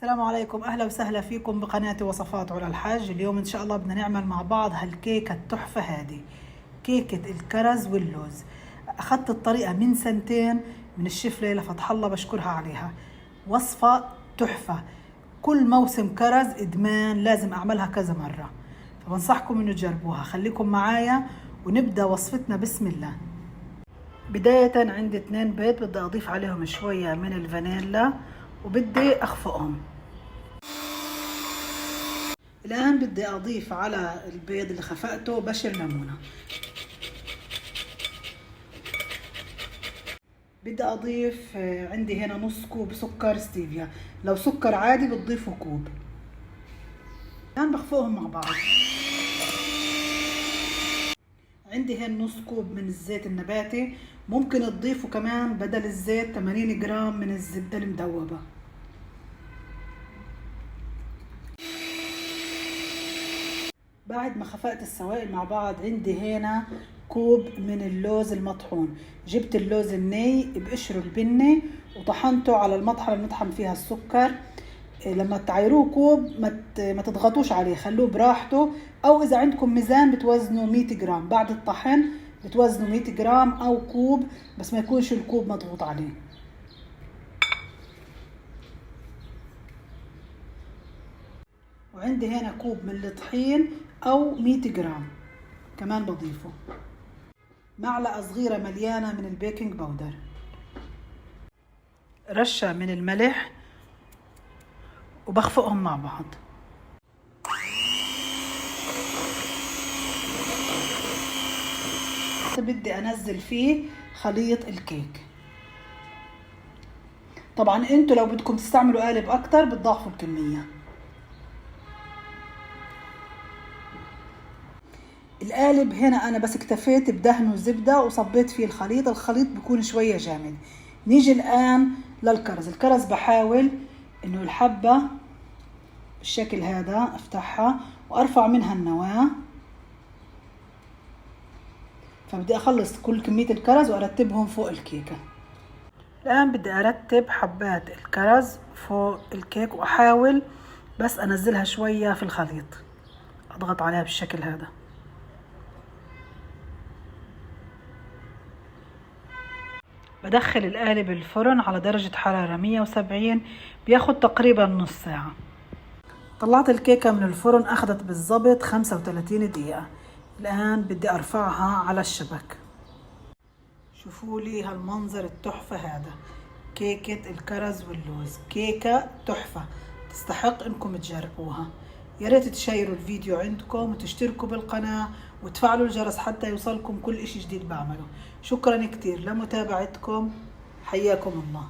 السلام عليكم، اهلا وسهلا فيكم بقناتي وصفات علا الحاج. اليوم ان شاء الله بدنا نعمل مع بعض هالكيكه التحفه هذه، كيكه الكرز واللوز. اخذت الطريقه من سنتين من الشيف ليلى فتح الله، بشكرها عليها. وصفه تحفه، كل موسم كرز ادمان لازم اعملها كذا مره، فبنصحكم انه تجربوها. خليكم معايا ونبدا وصفتنا. بسم الله. بدايه عندي 2 بيض، بدي اضيف عليهم شويه من الفانيلا وبدي اخفقهم. الآن بدي أضيف على البيض اللي خفقته بشر ليمونة. بدي أضيف عندي هنا نص كوب سكر ستيفيا، لو سكر عادي بتضيفوا كوب. الآن بخفقهم مع بعض. عندي هنا نص كوب من الزيت النباتي، ممكن تضيفوا كمان بدل الزيت 80 جرام من الزبدة المدوبة. بعد ما خفقت السوائل مع بعض عندي هنا كوب من اللوز المطحون. جبت اللوز الني بقشره البني وطحنته على المطحنة اللي بنطحن فيها السكر. لما تعيروه كوب ما تضغطوش عليه، خلوه براحته، او اذا عندكم ميزان بتوزنوا 100 جرام. بعد الطحن بتوزنوا 100 جرام او كوب، بس ما يكونش الكوب مضغوط عليه. وعندي هنا كوب من الطحين او 100 جرام كمان بضيفه. معلقة صغيرة مليانة من البيكنج باودر، رشة من الملح، وبخفقهم مع بعض. بدي انزل فيه خليط الكيك. طبعا انتوا لو بدكم تستعملوا قالب اكتر بتضاعفوا الكمية. القالب هنا انا بس اكتفيت بدهنه زبدة وصبيت فيه الخليط بيكون شوية جامد. نيجي الان للكرز. الكرز بحاول انه الحبة بالشكل هذا افتحها وارفع منها النواة، فبدي اخلص كل كمية الكرز وارتبهم فوق الكيكة. الان بدي ارتب حبات الكرز فوق الكيك واحاول بس انزلها شوية في الخليط، اضغط عليها بالشكل هذا. بدخل القالب الفرن على درجة حرارة 170، بياخد تقريبا نص ساعة. طلعت الكيكة من الفرن، اخذت بالضبط 35 دقيقة. الان بدي ارفعها على الشبك. شوفوا لي هالمنظر التحفة هذا، كيكة الكرز واللوز. كيكة تحفة تستحق انكم تجربوها. يا ريت تشيروا الفيديو عندكم وتشتركوا بالقناة وتفعلوا الجرس حتى يوصلكم كل اشي جديد بعمله. شكرا كتير لمتابعتكم، حياكم الله.